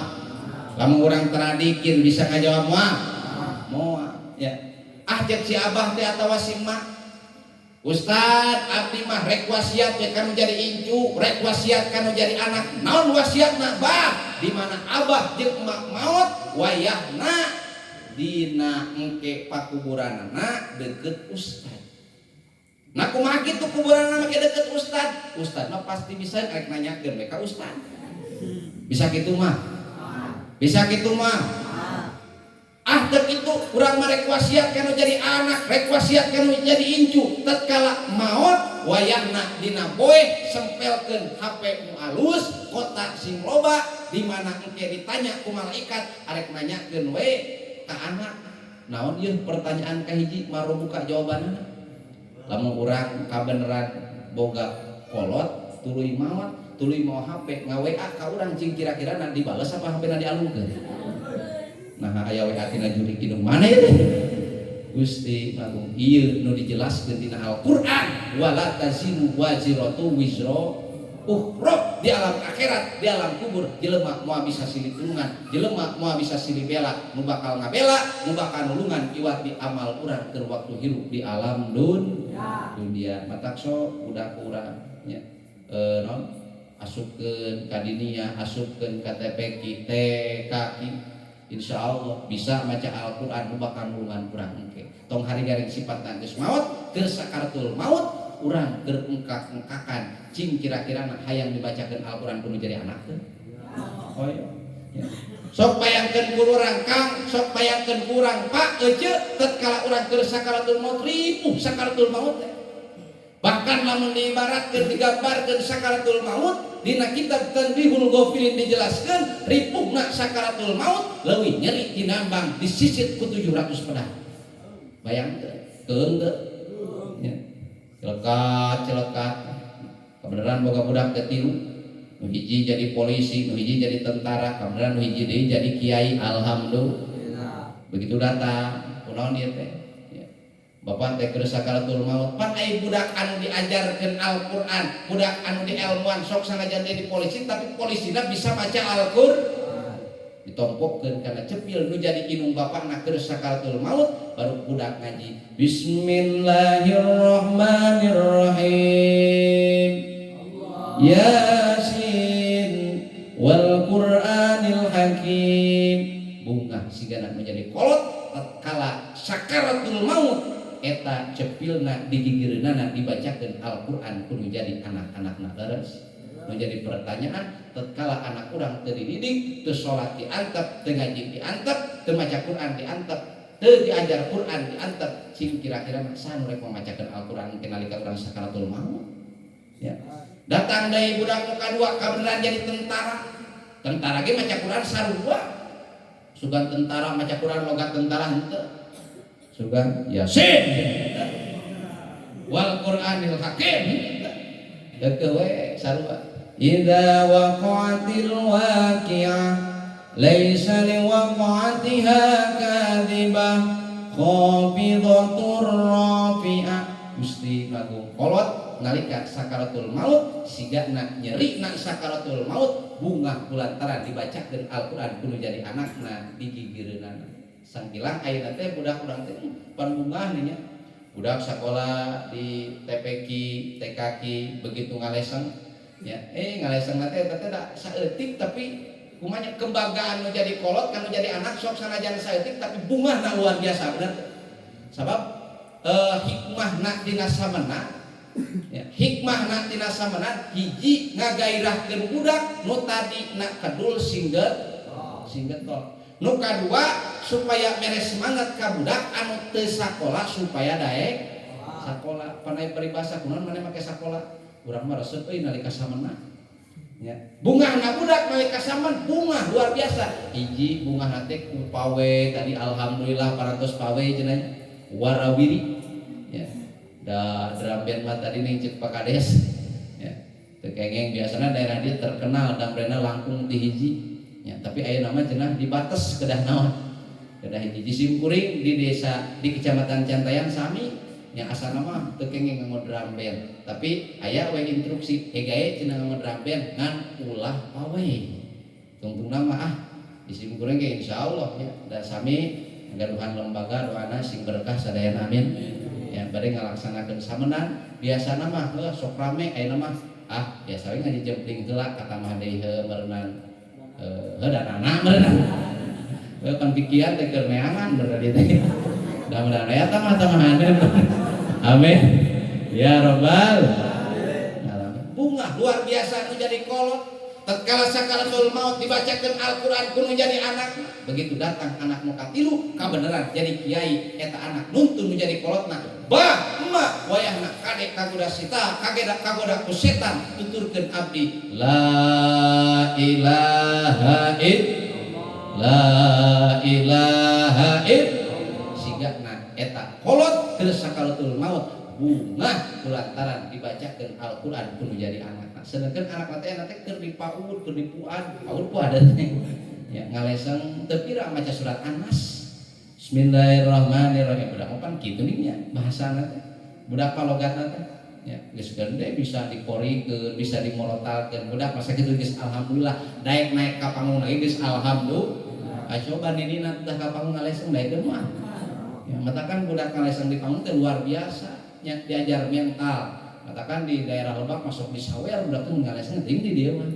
lamun urang tara dikir bisa ngajawab moal ya. Ah cek si abah teh atawa si emak, Ustad abdi mah rek wasiat teh kanu jadi incu, rek wasiat kanu jadi anak. Naon wasiatna bah? Di mana abah jeung emak maot wayahna dina engke pakuburanna deukeut ustad. Nah kumaha kitu kuburanna make deukeut ustad? Ustad mah pasti bisa rek nanyakeun we ka ustad. Bisa kitu mah? Bisa kitu mah? Ah teu kitu urang mah rek wasiat kanu jadi anak, rek wasiat kanu jadi incu. Tatkala maot wayahna dina boe sempelkeun HP nu alus, kotak sing loba di mana engke ditanya ku malaikat arek nanyakeun we ka anak. Naon ieu pertanyaan kahiji marobuka jawabanna? Lamun urang kabeneran boga kolot tuluy maot, tuluy mau HP nga-WA ka urang cing kira-kira na dibales apa HP-na dialungkeun? Nah aya WA tina juri kidung mana ya Gusti Agung ieu nu dijelaskeun dina Al-Qur'an wala taziru waziratu wizra ukhra. Di alam akhirat di alam kubur jelema moal bisa silih tulungan, jelema moal bisa silih bela, nu bakal ngabela nu bakal nulungan iwat di amal urang keur waktu hirup di alam dunia. Matakso budak urang nya non asupkeun ka dinia, asupkeun ka TPQ TKQ, insya Allah bisa maca Al-Quran bakal nulungan kurang engke. Tong hari garing sifat geus maut keur sakaratul maut urang keur engkak-engkakan cing kira-kira hayang dibacakeun Al-Quran kudu jadi anak teh. Oh iya. Ya. Sok bayangkeun ku urang Kang, sok bayangkeun ku urang Pak ece tatkala urang keur sakaratul maut ripuh sakaratul maut teh. Bahkan lamun diibaratkeun digambarkeun sakaratul maut dina kitab Tanbihul Ghafilin dijelaskeun ripuhna sakaratul maut leuwih nyeri tinambang disisit ku 700 pedang. Bayangkeun keung teu? Ya. Celekat kebenaran boga budak teh tilu. Nu hiji jadi polisi, nu hiji jadi tentara, kebenaran nu hiji deui jadi kiai. Alhamdulillah. Begitu datang, kunaon ieu teh? Bapak teh keur sakaratul maut pan aya budak anu diajarkeun Al-Qur'an, budak anu dielmuan sok sangajan di polisi tapi polisina bisa maca Al-Qur'an. Ditompokkeun kana cepil nu jadi inung bapakna keur sakaratul maut baru budak ngaji Bismillahirrahmanirrahim Yasin wal Qur'anil Hakim. Bungah sigana menjadi kolot tatkala sakaratul maut eta cepilna digigireunana dibacakeun Al-Qur'an kudu jadi anak-anakna leres. Menjadi pertanyaan tatkala anak urang teu dididik, teu salat diantep, teu ngaji diantep, teu maca Qur'an diantep, teu diajar Qur'an diantep, sing kira-kira saha nu rek macakeun Al-Qur'an nalika urang sakaratul maut. Ya. Datang deui budak nu kadua kabeneran jadi tentara. Tentara ge maca Qur'an sarua. Sugan tentara maca Qur'an logat tentara henteu. Sugan Yasin wal Qur'anil Hakim deukeut we sarua. Idza waqa'atil waqi'ah laisa liwaqa'atiha kadhibah khafidatur rafi'ah. Gusti Agung kolot nalika sakaratul maut sigana nyerina sakaratul maut bungah kulantaran dibacakeun Al-Qur'an kudu jadi anakna digigireunana. Sangkilang ayeuna teh budak urang teh pan bungah nya. Budak sakola di TPQ, TKQ begitu ngaleseng ya. Ngaleseng teh da saeutik tapi kumanya kembagaan nu jadi kolot kan nu jadi anak sok sanajan saeutik tapi bungahna luar biasa bener. Sabab hikmahna dina samana ya, hikmahna dina samana hiji ngagairahkeun budak nu tadi na kedul singget tol. Nu kadua supaya beres semangat ka budak anu teu sakola supaya daek sakola. Panai peribahasa kunaon maneh make sakola? Urang mah resep euy nalika samana. Ya. Bungahna budak nalika saman bunga luar biasa. Hiji bungahna teh ku pawe tadi alhamdulillah parantos pawe cenah warawiri. Ya. Da drum band mah tadi ning Cek Pakades. Ya. Teu kengeng biasana daerah dia terkenal dambrena langkung ti hiji. Ya, tapi aya nama cenah dibates kedah naon. Kedah hiji simkuring di desa di Kecamatan Cantayan sami nya asal nama teu kengeng nganggo drum band. Tapi aya we instruksi gae cenah nganggo drum band ngan ulah pawe. Tungtungna mah di simkuring ge insyaallah ya da sami ngaduhan lembaga doana sing berkah sadayana amin. Ya bade ngalaksanakeun samenan biasana mah sok rame aya mah biasa we ngajempling heula kata mah deui meureunnan dan anak merenang, kan pikiran teh keur neangan berarti teh. Mudah-mudahan aya tamah-tamahan. Amin. Ya Rabbal alamin. Bunga luar biasa nu jadi kolot. Tatkala sakaratul maut dibacakeun Al-Qur'an kudu jadi anak. Begitu datang anak nu katilu kabeneran jadi kiai eta anak nuntun nu jadi kolotna. Bah, emak wayahna kadek kagoda sita, kagoda ku setan tuturkeun abdi la ilaha illallah. La ilaha illallah. Sigana eta kolot teu sakaratul maut bunga kulantaran dibacakeun Al-Qur'an kudu jadi anak. Sedangkan anak teh keur dipaud, keur dipuan, paud puadat teh. Ya ngaleseng teu pira maca surat An-Nas. Bismillahirrahmanirrahim. Budak opan kitu nih nya bahasana teh. Budak palogatna teh ya geus gede bisa dikorikeun, bisa dimorotalkeun. Budak masa kitu geus alhamdulillah daek naik ka panggung lagi geus alhamdulillah. Coba didina teh ka panggung ngaleseng daekeun mah. Ya matakan budak ngaleseng di panggung teh luar biasa. Nya diajar mental. Katakan di daerah Lebak masuk di sawer budak tuh ngaleseng ting di dieu mah.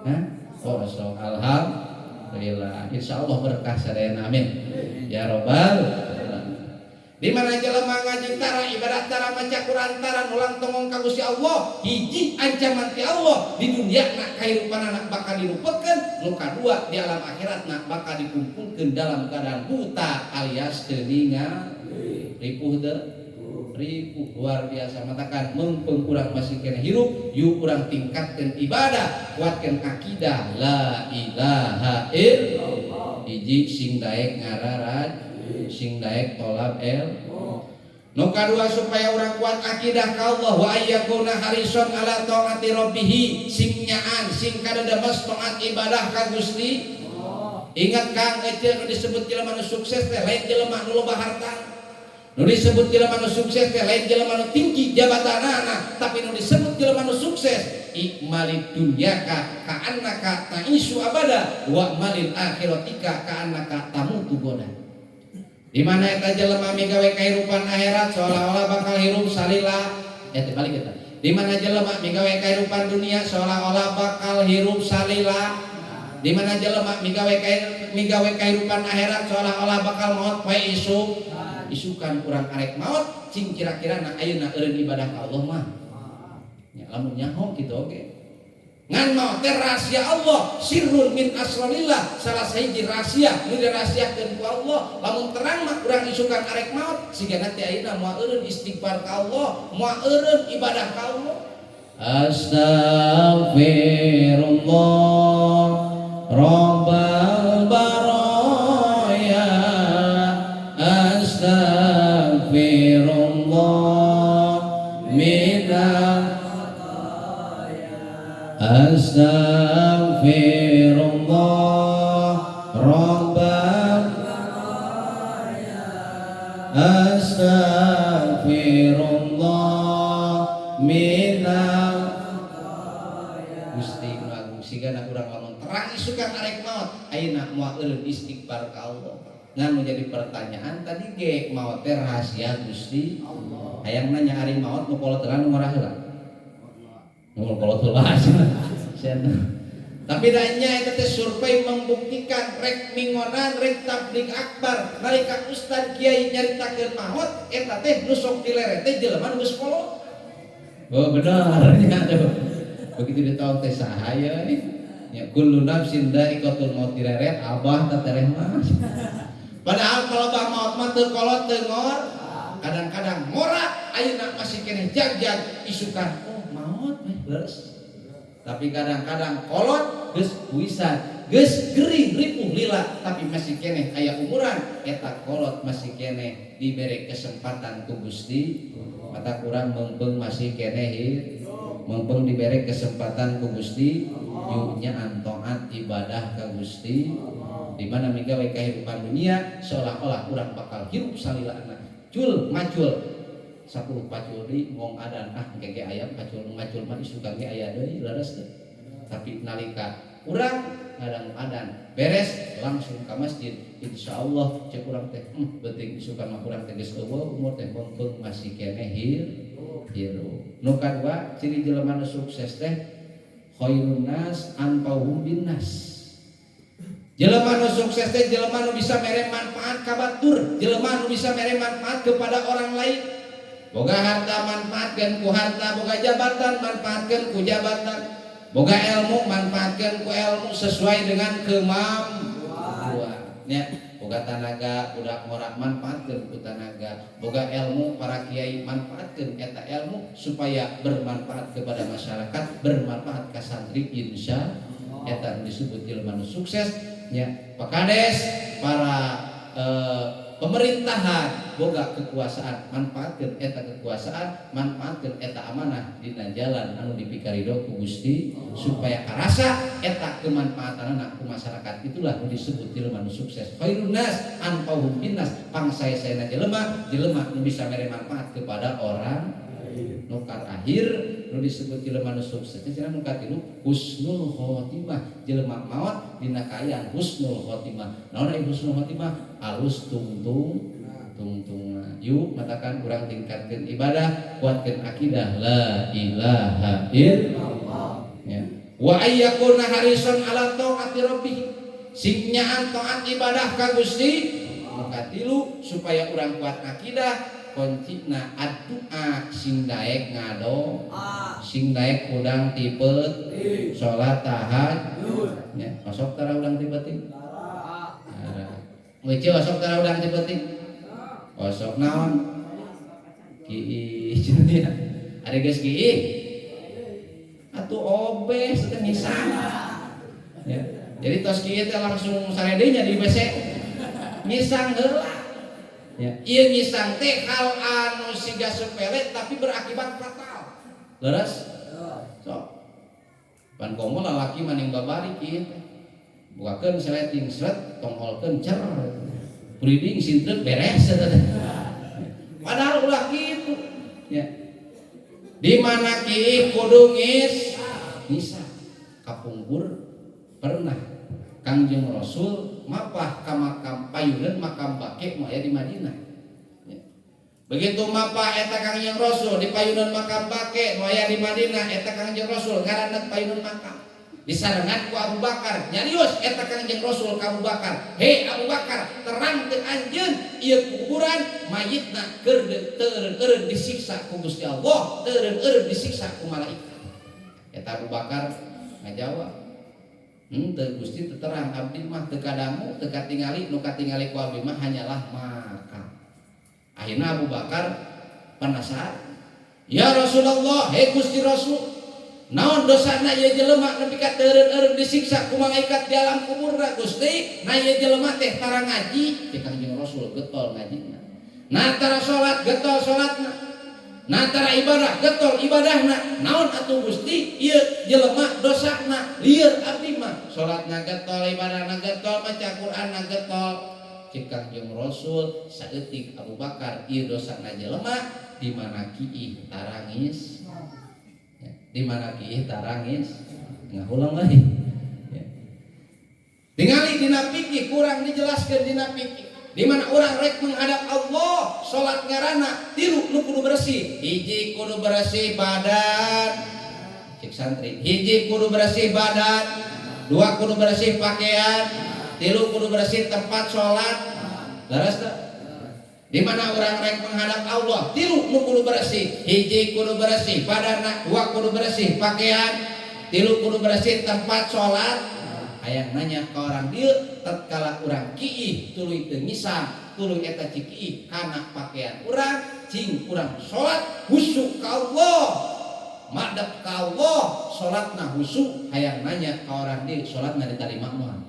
Hah? Oh, so alhamdulillah. Insyaallah berkah sadayana amin. Ya Rabbal di mana jelema ngaji tara ibadah tara maca Quran tara ulang tongong ka Gusti Allah hiji ancaman ti Allah di dunia nak kahirupan anak bakal dilupakeun nu kadua di alam akhirat nak bakal dikumpulkeun dalam keadaan buta alias teu ningali ripuh teu ripuh luar biasa matakan mumpung urang masih kena hirup yuk urang tingkatkeun ibadah kuatkeun akidah la ilaha illallah hiji sing daek ngararat sing daek tolab nu kadua supaya urang kuat akidah ka Allah wa ayyakuna harison ala taati rabbih sing nyaan sing kadedemes taat ibadah ka Gusti ingat Kang ece nu disebut jelema nu sukses teh lain jelema nu loba harta nu disebut jelema nu sukses teh lain jelema nu tinggi jabatanana tapi nu disebut jelema nu sukses ikmalid dunyaka ka annaka ta'isu abada wa malil akhiratika ka annaka tamutu godan. Di mana eta jelema migawe kahirupan akhirat seolah-olah bakal hirup salila. Balik kita. Di mana jelema migawe kahirupan dunia seolah-olah bakal hirup salila. Di mana jelema migawe kahirupan akhirat seolah-olah bakal maut poe isuk. Isukan kurang arek maut cing kira-kira na ayeuna eureun ibadah ka Allah mah. Ya lamun nyaho kitu oge. Ngan maut teh rahasia Allah, sirrun min asrarillah, salah sahiji rahasia nu dirahasiakeun ku Allah. Lamun terang mah urang isukan arek maut, sigana teh ayeuna moal eureun istighfar ka Allah, moal eureun ibadah ka Allah. Astaghfirullah rabbal baraya. Astaghfirullah minal Astaghfirullah Rabbal Astaghfirullah minal Gusti Agung sigana urang lamun terang isukan arek maut ayeuna moal eureun istighfar ka Allah. Ngan menjadi pertanyaan tadi ge maut teh rahasia Gusti Allah. Hayang nanya ari maut nu kolot teulan nu marah heula. Kalau tuh bahas, Tapi danya eta teh survei membuktikan rek mingonan rek tabligh akbar nalika ustad kiai nyaritakeun maot eta teh nu sok dilere teh jelema nu geus kolot. Oh benar nya tuh. Begitu ditahu teh sahaya nya kullu nafsin dha'iqatul maut dileret abah teh tereh mah. Padahal kalau bah maut mah teu kolot teu ngor. Kadang-kadang ngora ayeuna masih keneh jag-jag isukan oh maut mah leres. Tapi kadang-kadang kolot geus puisan, geus gering ripuh lila tapi masih keneh aya umuran eta kolot masih keneh dibere kesempatan ku Gusti. Mata kurang mengbeung masih keneh mengbeung dibere kesempatan ku Gusti yuk nyaan taat ibadah ka Gusti. Di mana migawe kehidupan dunia seolah-olah urang bakal hirup salilana. Cul macul 10 pacul di ngong adan keke ayam pacul macul mah isukan ge aya deui leres teh. Tapi nalika urang ngadang adan beres langsung ka masjid insyaallah cek urang teh penting isukan mah urang teh geus eueuh umur teh beung masih keneh hirup. Nu kadua ciri jelema nu sukses teh khairun nas anfa'uhum binnas. Jelema nu sukses teh jelema nu bisa mere manfaat ka batur, jelema nu bisa mere manfaat kepada orang lain. Boga harta manfaatkeun ku harta, boga jabatan manfaatkeun ku jabatan, boga ilmu manfaatkeun ku ilmu sesuai dengan kemampuan. Nya, boga tanaga budak ngora manfaatkeun ku tanaga, boga ilmu para kiai manfaatkeun eta ilmu supaya bermanfaat kepada masyarakat, bermanfaat ka santri insya eta disebut jelema nu sukses. Ya, Pak Kades, para pemerintahan boga kekuasaan manfaatkeun eta kekuasaan, manfaatkeun eta amanah dina jalan anu dipikaridho ku Gusti supaya karasa eta kemanfaatanna ku masyarakat. Itulah nu disebut jelema nu sukses. Khairun nas anfa'uhum binnas. Pangsae-saena jelema nu bisa mere manfaat kepada orang. Nukar akhir nu disebut jelema nu sukses cenah nu katilu husnul khotimah. Jelema maot dina kaayaan husnul khotimah. Naon aya husnul khotimah? Alus tungtungna. Yuk matakan urang tingkatkeun ibadah, kuatkeun akidah la ilaha illallah. Ya. Wa ayyakuna harisan ala taati rabbih. Sing nyaan taat ibadah ka Gusti. Nu katilu supaya urang kuat akidah koncina addu'a sing daek ngado sing daek udang tipet salat tahajud nya osok tara udang tipeuting wece osok tara udang tipeuting osok naon kieu cenah ari geus kieu atuh obes teh ngisan ya jadi tos kieu teh langsung saredenya di WC ngisang heula. Ya, ieu ngisang teh hal anu siga sepele tapi berakibat fatal. Leres? Sok. Pan komo lalaki maning babari kieu teh. Bukakeun seleting sret tongolkeun cer. Breeding sinteut beres eta teh. Padahal ulah kitu. Ya. Di mana kieu kudu ngisang. Kapungkur pernah Kangjeng Rasul mapah ka makam payuneun makam bake nu aya di Madinah. Ya. Begitu mapah eta Kangjeng Rasul di payuneun makam bake nu aya di Madinah eta Kangjeng Rasul ngaranna payuneun makam. Disarengan ku Abu Bakar, nyarios eta Kangjeng Rasul ka Abu Bakar. Hei Abu Bakar, terang teu anjeun ieu kuburan mayitna keur teureun disiksa ku Gusti Allah, teureun disiksa ku malaikat. Eta Abu Bakar ngajawab teu Gusti terang abdi mah teu kadangu teu katingali nu katingali ku abdi mah hanyalah makam. Akhirna Abu Bakar penasaran. Ya Rasulullah, he Gusti Rasul, naon dosana ieu jelema nepi ka teureun disiksa ku malaikat di alam kuburna Gusti? Na ieu jelema teh tara ngaji, teh Kanjeng Rasul getol ngajina. Nah tara salat getol salatna. Nah tara ibadah getol ibadahna. Naon atuh Gusti ieu jelema dosana lieur abdi mah salatna getol ibadahna getol maca Qur'anna getol. Cek Kanjeng Rasul saeutik Abu Bakar ieu dosana jelema di mana kiih tarangis. Ya, di mana kiih tarangis ngahulang lagi. Ya. Tingali dina fikih kurang dijelaskeun dina fikih. Di mana orang rek menghadap Allah, salat ngaranna tilu nu kudu bersih. Hiji kudu bersih badan. Cek santri, hiji kudu bersih badan. dua kudu bersih pakaian, tilu kudu bersih tempat sholat. Leres teh? Di mana orang rek menghadap Allah, tilu nu kudu bersih, hiji kudu bersih badana, dua kudu bersih pakaian, tilu kudu bersih tempat sholat. Hayang nanya ke orang dieu tatkala urang kiih tuluy teu ngisang, tuluy eta cikiih kana pakaian urang, cing urang sholat khusyuk ka Allah, madep ka Allah, sholatna khusyuk. Hayang nanya ka orang dieu sholatna ditarima moal.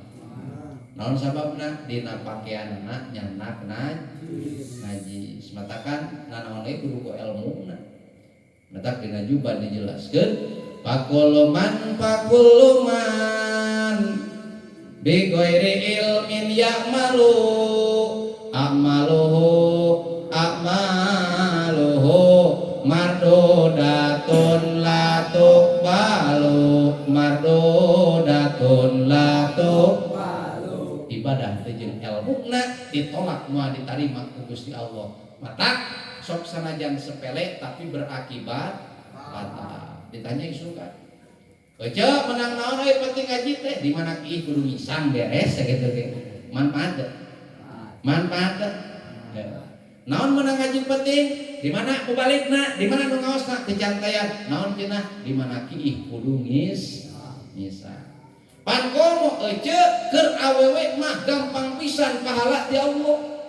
Naon sababna? Dina pakaianna nyanak najis. Matakan nanaon ieu kudu ku elmuna. Matak dina juban dijelaskeun pakuluman bi ghairi ilmin ya'malu amaluhu mardudatun la tuqbalu mardudatun la tuqbalu. Ibadah teh jeung elmuna ditolak moal ditarima ku Gusti Allah. Matak sok sanajan sepele tapi berakibat fatal. Ditanya isukan Oce menang naon euy penting ngaji teh di mana kieu kudu ngisang beres sakitu ge. Manfaat. Naon menang ngaji penting di mana kubalikna, di mana nu ngaosna kecantayan. Naon cenah di mana kieu kudu ngisang. Pan komo euce keur awewe mah gampang pisan pahala ti Allah.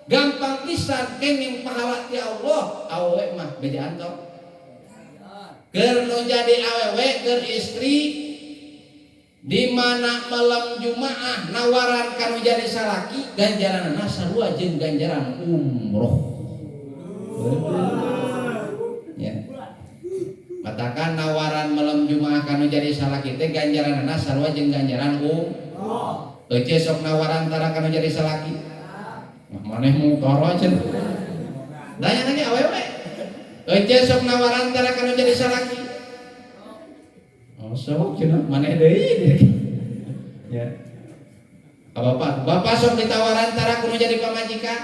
Gampang pisan kenging pahala ti Allah. Awewe mah bejaan tong. Keur nu jadi awewe keur istri di mana malam Jumaah nawaran kanu jadi salaki ganjaranna sarua jeung ganjaran umroh. Ya. Matakan nawaran malam Jumaah kanu jadi salaki teh ganjaranna sarua jeung ganjaran umroh. Euce sok nawaran tara kanu jadi salaki. Mah maneh mu toro cenah. Daya lagi awewe. Euce sok nawaran tara kanu jadi salaki. Oh, sok cenah maneh deui. Ya. Bapak sok ditawaran tara kudu jadi pamajikan.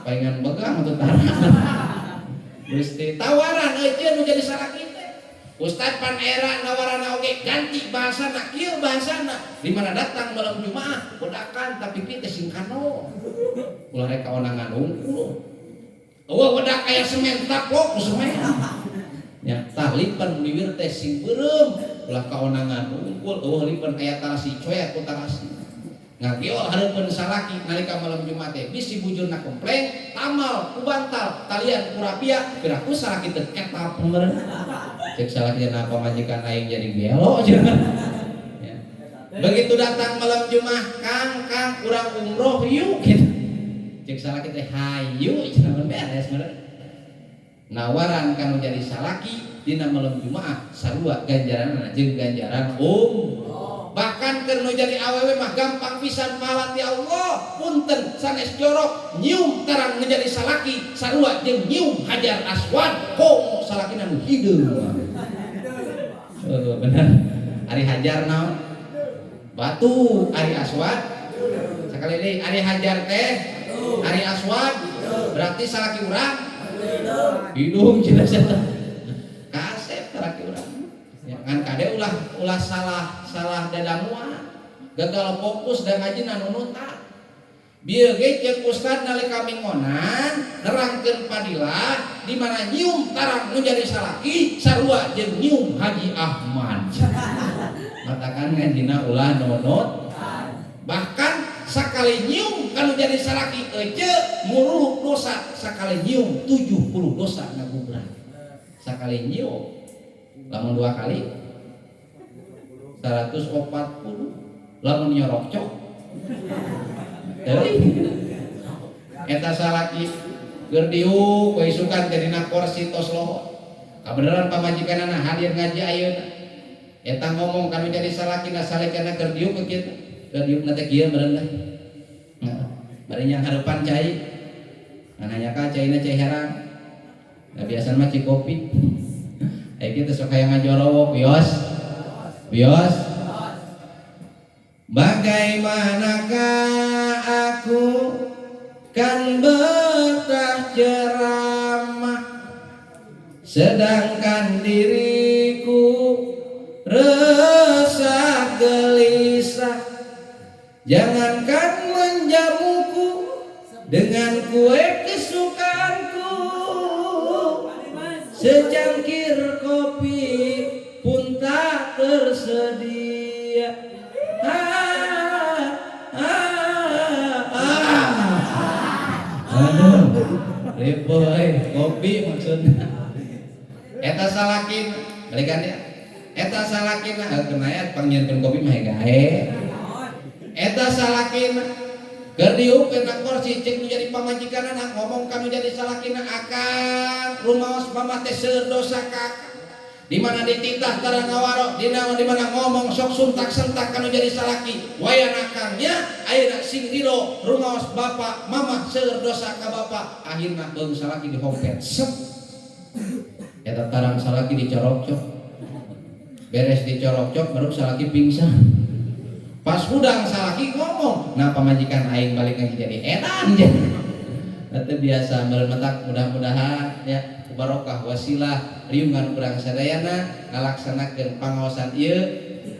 Palingan begang atuh tara. Gusti tawaran euce nu jadi salaki teh. Ustad pan era nawaranna oge ganti bahasana kieu bahasana. Di mana datang malam Jumaah bedakan tapi kieu teh singkano. Ulah rek kaonangan unggul. Eueuh wedak aya semen taplok ku semen. Ya, tah lipen bibir teh sing beureum, ulah kaonangan unggul, eueuh lipen aya tarasi coya ku tarasi. Ngagiol hareupeun salaki nalika malam Jumat teh bisi bujurna kompleng, tamal ku bantal, talian ku rapia, piraku salaki teh ketal peumeureuh. Cek salaki na pamajikan aing jadi belo cenah. Ya. Begitu datang malam Jumat, Kang urang umroh yuk gitu. Cek salaki teh hayu cenah beres bener. Nawaran kanu jadi salaki dina malam Jumaah sarua ganjaranna jeung ganjaran bahkan keur nu jadi awewe mah gampang pisan pahala ti Allah. Punten sanes jorok nyium tarang nu jadi salaki sarua jeung nyium Hajar Aswad komo salakina nu hideung. Bener. Ari Hajar naon? Batu, ari Aswad sakali deui ari Hajar teh Ari Aswad berarti salaki urang hidung cenah cenah kasep salaki urang ya ngan kade ulah salah dadamuan gagal fokus dan ngajina nunutan bieu ge ceuk ustad nalika mingonan nerangkeun padilah di mana nyium tarang nu jadi salaki sarua jeung nyium Haji Ahmad. Matakan ngajina ulah nunut bahkan sakali nyium kalau jadi salaki euce muruh dosa sakali nyium 70 dosa ngagubrak. Sakali nyium lamun 2 kali 140 lamun nyorok cok. Eta salaki keur diuk we isukan dina kursi tos loho. Kabeneran pamajikanana hadir ngaji ayeuna. Eta ngomong kanu jadi salaki na salekana keur diuk ke kitu. Diuk nate kieu meureun lah. Bari yang hareupan cai. Nanya ka caina cai herang. Nah biasana mah cai kopi. Aya kitu sok hayang ngajorowo bios. Bagaimanakah aku kan betah ceramah sedangkan diriku resah gelisah Jangankan menjamuku dengan kue kesukaanku, secangkir kopi pun tak tersedia. Aduh, leboy kopi maksudnya. Eta salakin, balikan ya. Eta salakin kenaya panggilkeun kopi mah gae. Eta salakin keur diupkeun ka kursi cek nu jadi pamajikanana ngomong kanu jadi salakina akan rumaos mamah teh seueur dosa ka di mana dititah tara ngawaro di mana ngomong sok suntak-sentak kanu jadi salaki wayana kangnya ayeuna sing ridho rumaos bapa mamah seueur dosa ka bapa akhirna beung salaki dihompet sep eta tarang salaki dicorok-cok beres dicorok-cok baru salaki pingsan. Pas hudang salaki ngomong, nah pamajikan aing balik lagi jadi edan jadi. Itu biasa meremetak mudah-mudahan ya barokah wasilah riungan urang sadayana ngalaksanakeun pangaosan ieu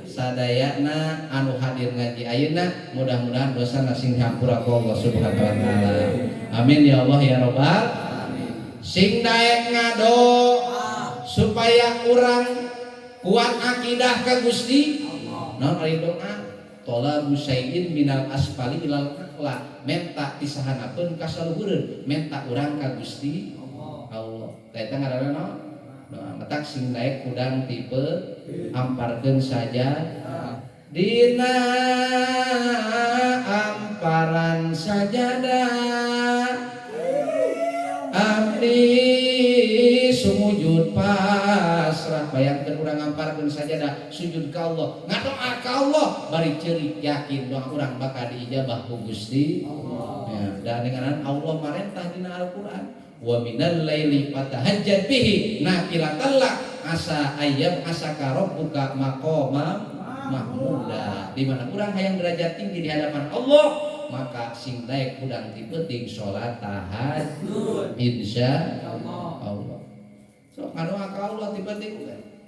sadayana anu hadir ngaji ayeuna mudah-mudahan dosa sing dihampura ku Allah Subhanahu wa taala. Amin ya Allah ya Rabbal alamin. Sing daek ngado supaya urang kuat akidah ka Gusti. Naon ari doa? Tolabu syai'in minal asfali ilal a'la, menta tisahanapeun ka saluhureun, menta urang ka Gusti Allah. Eta ngaranna naon? Doa matak sing daek kudang tipe amparkeun saja dina amparan sajadah abdi sumujud pasrah bayangkeun urang ngamparkeun sajadah sujud ka Allah ngadoa ka Allah bari ceurik yakin doa urang bakal diijabah ku Gusti Allah ya, dan dengan Allah marentah dina Al-Qur'an wa minal laili fatahajjat bihi nafilatan lak asa ayyam asaka rabbuka maqama mahmuda di mana urang hayang derajat tinggi di hadapan Allah maka sing daek kudang tipeting salat tahajud insyaallah. So ngadoa ka Allah tipeting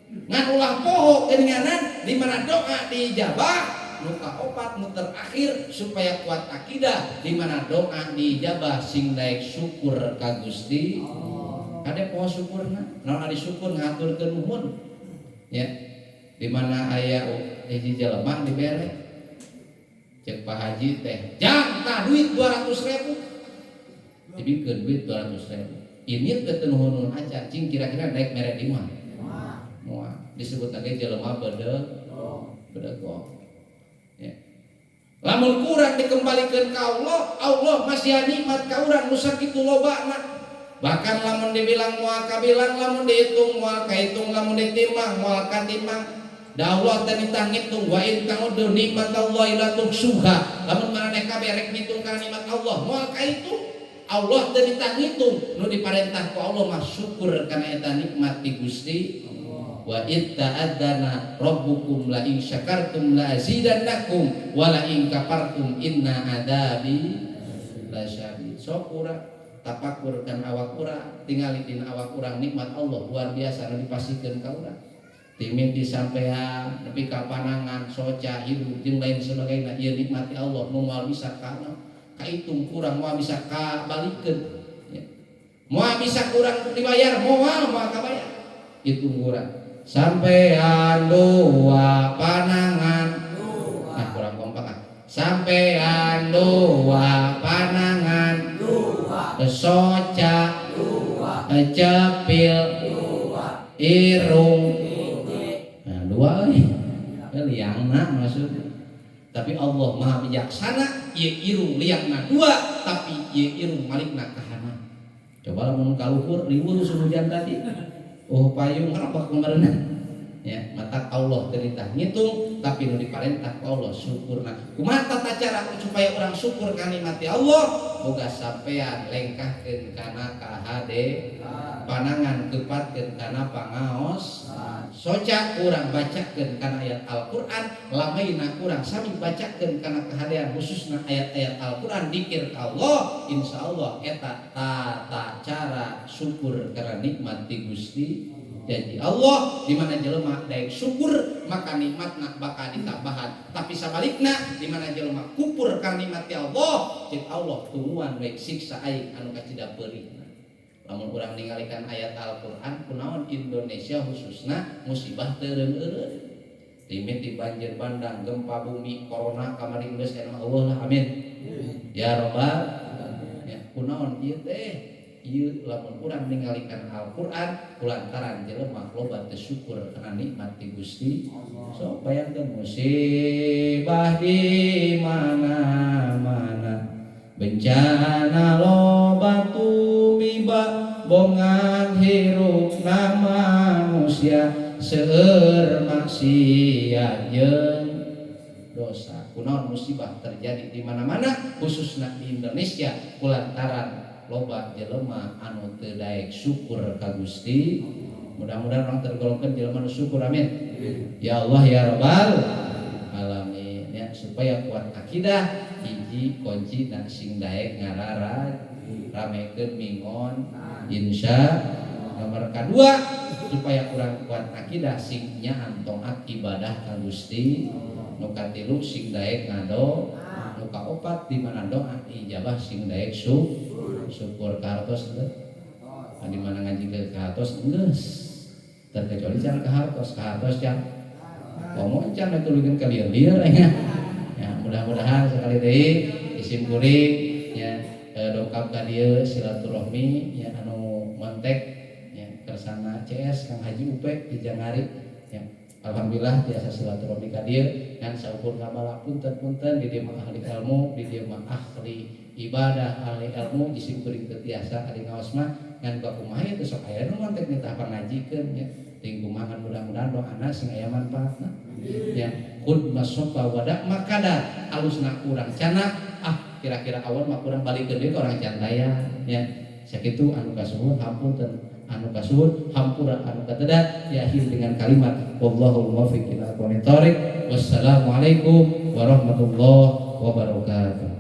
ngan ulah poho geuninganan di mana doa diijabah nu kaopat nu terakhir supaya kuat akidah di mana doa diijabah sing daek syukur ka Gusti ade poho syukurna naon ari syukur ngaturkeun nuhun ya di mana aya hiji jelema dibere cek Pak Haji teh jang tah duit 200.000 dibikeun duit 200.000 ini teh nuhun acan cing kira-kira naik merek di mana moal disebut lagi jelema bedegong ya lamun kurang dikembalikeun ka Allah Allah masih nikmat ka urang nu sakitu lobana bahkan lamun dibilang moal kabilang lamun dihitung moal kahitung lamun ditimbang moal katimbang da Allah teh ditangitung wa in ta'uddu nikmatallahi la tuhsuha lamun maraneh kabeh rek ngitung kana nikmat Allah moal kaitu Allah teh ditangitung nu diparentah ku Allah mah syukur kana eta nikmat ti Gusti wa itta'adzana rabbukum la in syakartum la azidannakum wa la in kafartum inna adabi lasyadid. Sok urang tapakur kan awak urang tingali dina awak urang nikmat Allah luar biasa nu dipasikeun ka urang timiti sampean nepi ka panangan soca hidup jeung lain sebagainya ieu nikmati Allah nu moal bisa kana kaitung kurang moal bisa kabalikeun ya. Moal bisa kurang dibayar moal kabayar itu kurang sampean doa panangan nah kurang kompak sampean doa panangan soca cepil irung dua liangna maksudnya tapi Allah maha bijaksana ieu irung liangna dua tapi ieu irung malikna kahana coba lamun kaluhur riweuh hujan tadi payung ngarapak kemarin ya mata Allah derita ngitung tapi nu diparentah ku Allah syukurna kumaha tata cara supaya orang syukur ka nikmati Allah boga sampean lengkahkeun kana kahade panangan kepatkeun kana pangaos soca urang bacakeun kana ayat Al-Qur'an lamaina urang sami bacakeun kana kahadean khususna ayat-ayat Al-Qur'an dzikir Allah insyaallah eta tata cara syukur kana nikmat ti Gusti janji Allah di mana jelema daek syukur maka nikmatna bakal ditambahan, tapi sabalikna di mana jelema kupur ka nikmat Allah cek Allah tuluan baik siksa aing anu kacida peurihna. Lamun urang ningalikeun ayat Al-Qur'an kunaon Indonesia khususna musibah teu eureun dimiti banjir bandang gempa bumi corona kamari geus kana Allah lah amin ya rabbal ya kunaon ieu teh ieu lamun urang ningalikeun Al-Qur'an kulantaran jelema loba teu syukur kana nikmat ti Gusti. So bayangkeun musibah di mana-mana bencana loba tumiba bongan hirupna manusia seueur maksiat jeung dosa. Kunaon musibah terjadi di mana-mana khususna di Indonesia kulantaran loba jelema anu teu daek syukur ka Gusti. Mudah-mudahan orang tergolongkeun jelema anu syukur amin. Ya Allah ya Rabbal alamin ya supaya kuat akidah hiji kunci na sing daek ngararaj ramekeun mingon insya nomor kedua supaya kurang kuat akidah sing nyaan taat ibadah ka Gusti. Nu katilu sing daek ngado nu kaopat di mana doa ijabah sing daek syukur kartos teh di mana ngaji ke kartos geus terkecuali can ka hartos can komo can tulungan ka lieur-lieur nya ya mudah-mudahan sekali deui isim kuring ya dongkap ka dieu silaturahmi ya anu montek ya kersana CS Kang Haji Upe di Jangari ya alhamdulillah biasa silaturahmi ka dieu ngan saukur ngabala punten-punten di dieu mah ahli ilmu di dieu mah ahli ibadah ahli ilmu isim kuring teu tiasa ari ngaos mah ngan kumaha teh sok aya nu montek nitah pangajikeun ya ting kumaha mudah-mudahan doana sing aya manfaatna ya khud masofa wada makada alusna kurang cana kira-kira awal mah kurang balikeun deui ka orang candaya ya sakitu anu kasuhun hapunten anu kasuhun hampura anu kateda ya akhir dengan kalimat wallahul muwaffiq ila aqwamit thoriq wassalamu alaikum warahmatullahi wabarakatuh.